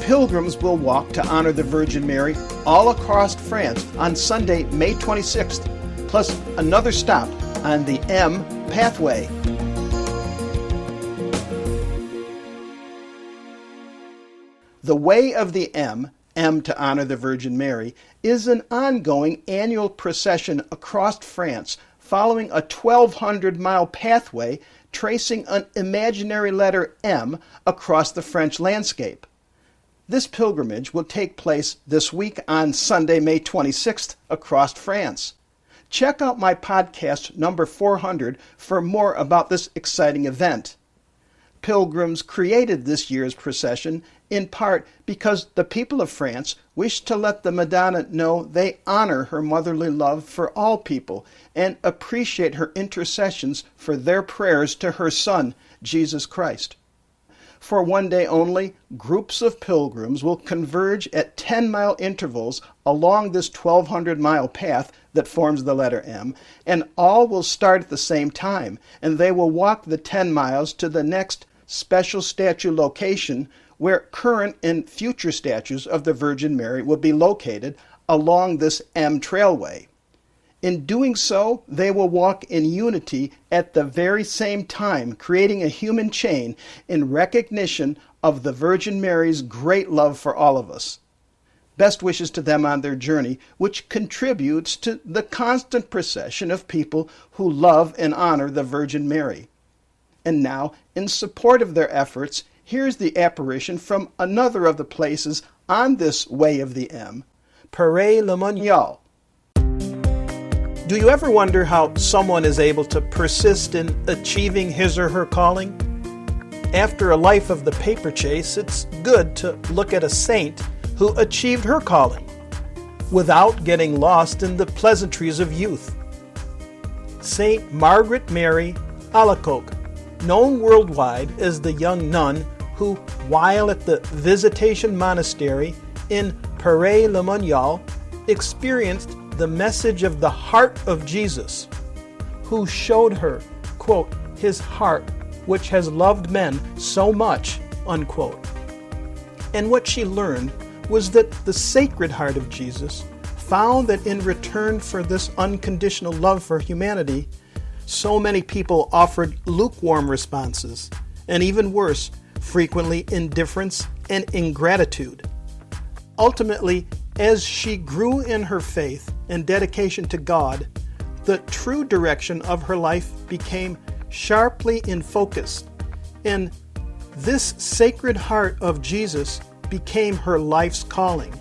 Pilgrims will walk to honor the Virgin Mary all across France on Sunday, May 26th, plus another stop on the M pathway. The Way of the M to honor the Virgin Mary, is an ongoing annual procession across France following a 1,200-mile pathway tracing an imaginary letter M across the French landscape. This pilgrimage will take place this week on Sunday, May 26th, across France. Check out my podcast number 400 for more about this exciting event. Pilgrims created this year's procession in part because the people of France wished to let the Madonna know they honor her motherly love for all people and appreciate her intercessions for their prayers to her Son, Jesus Christ. For one day only, groups of pilgrims will converge at 10-mile intervals along this 1,200-mile path that forms the letter M, and all will start at the same time, and they will walk the 10 miles to the next special statue location where current and future statues of the Virgin Mary will be located along this M trailway. In doing so, they will walk in unity at the very same time, creating a human chain in recognition of the Virgin Mary's great love for all of us. Best wishes to them on their journey, which contributes to the constant procession of people who love and honor the Virgin Mary. And now, in support of their efforts, here's the apparition from another of the places on this Way of the M, Paray-le-Monial. Do you ever wonder how someone is able to persist in achieving his or her calling? After a life of the paper chase, it's good to look at a saint who achieved her calling without getting lost in the pleasantries of youth. St Margaret-Mary, known worldwide as the young nun who, while at the Visitation Monastery in Paray-le-Monial, experienced the message of the heart of Jesus, who showed her, quote, his heart, which has loved men so much, unquote. And what she learned was that the Sacred Heart of Jesus found that in return for this unconditional love for humanity, so many people offered lukewarm responses, and even worse, frequently indifference and ingratitude. Ultimately, as she grew in her faith and dedication to God, the true direction of her life became sharply in focus, and this Sacred Heart of Jesus became her life's calling.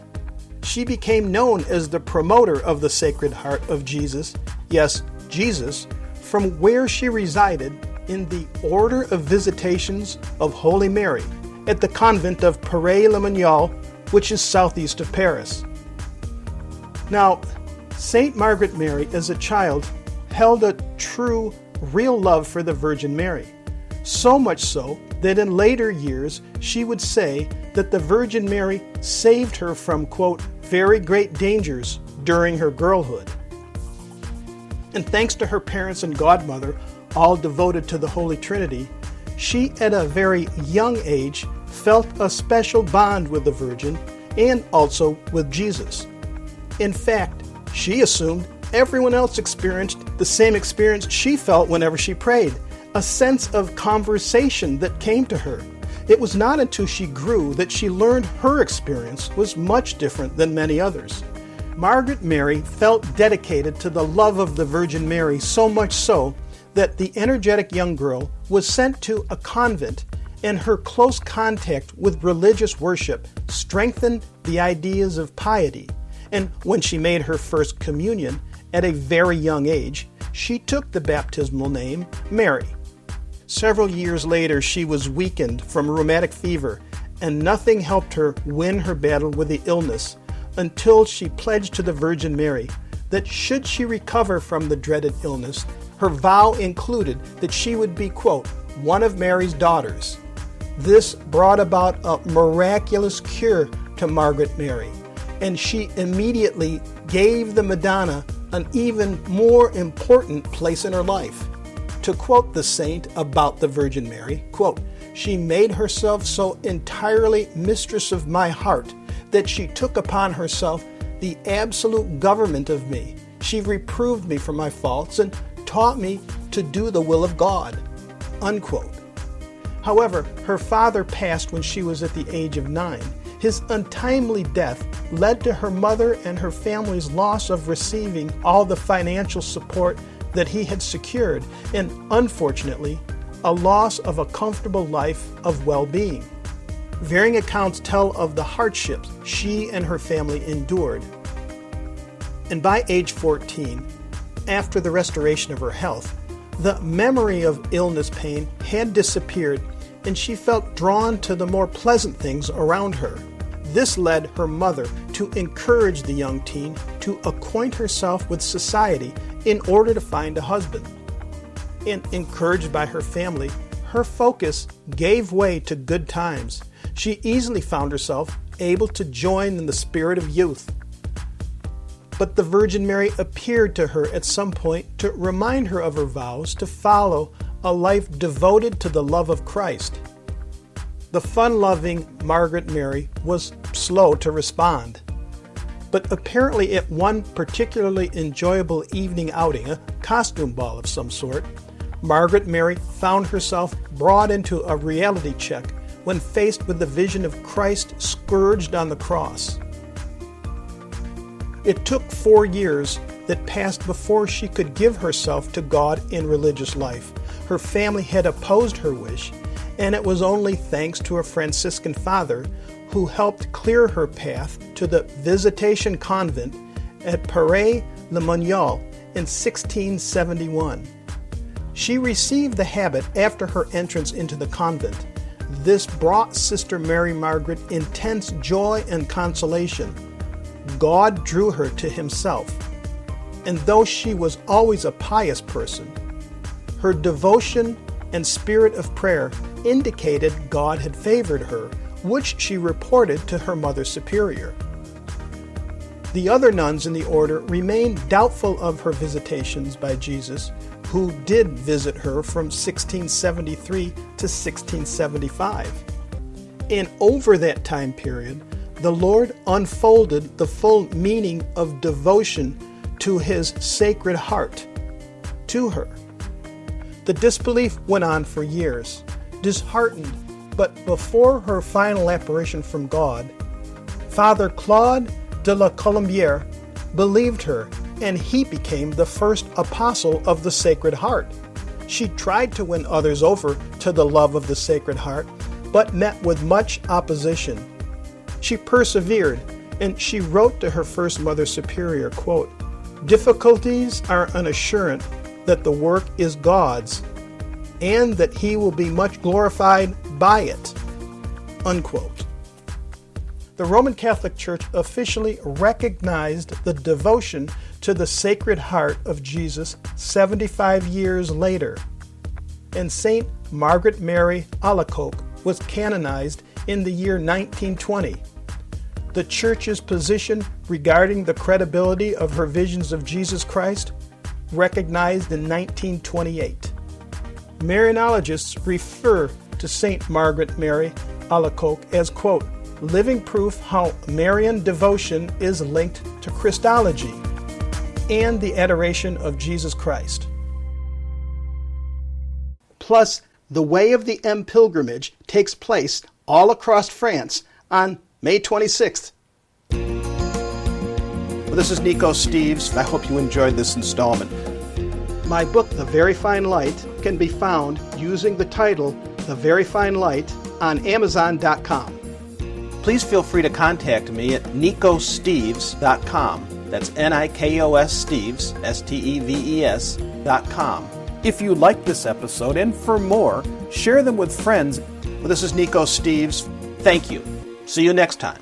She became known as the promoter of the Sacred Heart of Jesus, yes, Jesus, from where she resided in the Order of Visitations of Holy Mary at the convent of Paray-le-Monial, which is southeast of Paris. Now, St Margaret-Mary, as a child, held a true, real love for the Virgin Mary, so much so that in later years she would say that the Virgin Mary saved her from, quote, very great dangers during her girlhood. And thanks to her parents and godmother, all devoted to the Holy Trinity, she at a very young age felt a special bond with the Virgin and also with Jesus. In fact, she assumed everyone else experienced the same experience she felt whenever she prayed, a sense of conversation that came to her. It was not until she grew that she learned her experience was much different than many others. Margaret-Mary felt dedicated to the love of the Virgin Mary, so much so that the energetic young girl was sent to a convent, and her close contact with religious worship strengthened the ideas of piety. And when she made her first communion at a very young age, she took the baptismal name Mary. Several years later, she was weakened from rheumatic fever, and nothing helped her win her battle with the illness until she pledged to the Virgin Mary that should she recover from the dreaded illness, her vow included that she would be, quote, one of Mary's daughters. This brought about a miraculous cure to Margaret-Mary, and she immediately gave the Madonna an even more important place in her life. To quote the saint about the Virgin Mary, quote, She made herself so entirely mistress of my heart that she took upon herself the absolute government of me. She reproved me for my faults and taught me to do the will of God." Unquote. However, her father passed when she was at the age of 9. His untimely death led to her mother and her family's loss of receiving all the financial support that he had secured, and unfortunately, a loss of a comfortable life of well-being. Varying accounts tell of the hardships she and her family endured. And by age 14, after the restoration of her health, the memory of illness pain had disappeared, and she felt drawn to the more pleasant things around her. This led her mother to encourage the young teen to acquaint herself with society in order to find a husband. And encouraged by her family, her focus gave way to good times. She easily found herself able to join in the spirit of youth. But the Virgin Mary appeared to her at some point to remind her of her vows to follow a life devoted to the love of Christ. The fun-loving Margaret-Mary was slow to respond. But apparently at one particularly enjoyable evening outing, a costume ball of some sort, Margaret-Mary found herself brought into a reality check when faced with the vision of Christ scourged on the cross. It took 4 years that passed before she could give herself to God in religious life. Her family had opposed her wish, and it was only thanks to a Franciscan father who helped clear her path to the Visitation Convent at Paray-le-Monial in 1671. She received the habit after her entrance into the convent. This brought Sister Mary Margaret intense joy and consolation. God drew her to himself, and though she was always a pious person, her devotion and spirit of prayer indicated God had favored her, which she reported to her Mother Superior. The other nuns in the order remained doubtful of her visitations by Jesus, who did visit her from 1673 to 1675. And over that time period, the Lord unfolded the full meaning of devotion to his Sacred Heart to her. The disbelief went on for years. Disheartened, but before her final apparition from God, Father Claude de la Colombière believed her, and he became the first apostle of the Sacred Heart. She tried to win others over to the love of the Sacred Heart, but met with much opposition. She persevered, and she wrote to her first Mother Superior, quote, "Difficulties are an assurance that the work is God's, and that he will be much glorified by it," unquote. The Roman Catholic Church officially recognized the devotion to the Sacred Heart of Jesus 75 years later, and St Margaret-Mary Alacoque was canonized in the year 1920. The Church's position regarding the credibility of her visions of Jesus Christ recognized in 1928. Marianologists refer to St. Margaret-Mary Alacoque as, quote, "living proof how Marian devotion is linked to Christology and the adoration of Jesus Christ." Plus, the Way of the M pilgrimage takes place all across France on May 26th. Well, this is Nico Steves. I hope you enjoyed this installment. My book, The Very Fine Light, can be found using the title The Very Fine Light on Amazon.com. Please feel free to contact me at nicosteves.com. That's Nikos Steves, Steves.com. If you liked this episode, and for more, share them with friends. Well, this is Nico Steves. Thank you. See you next time.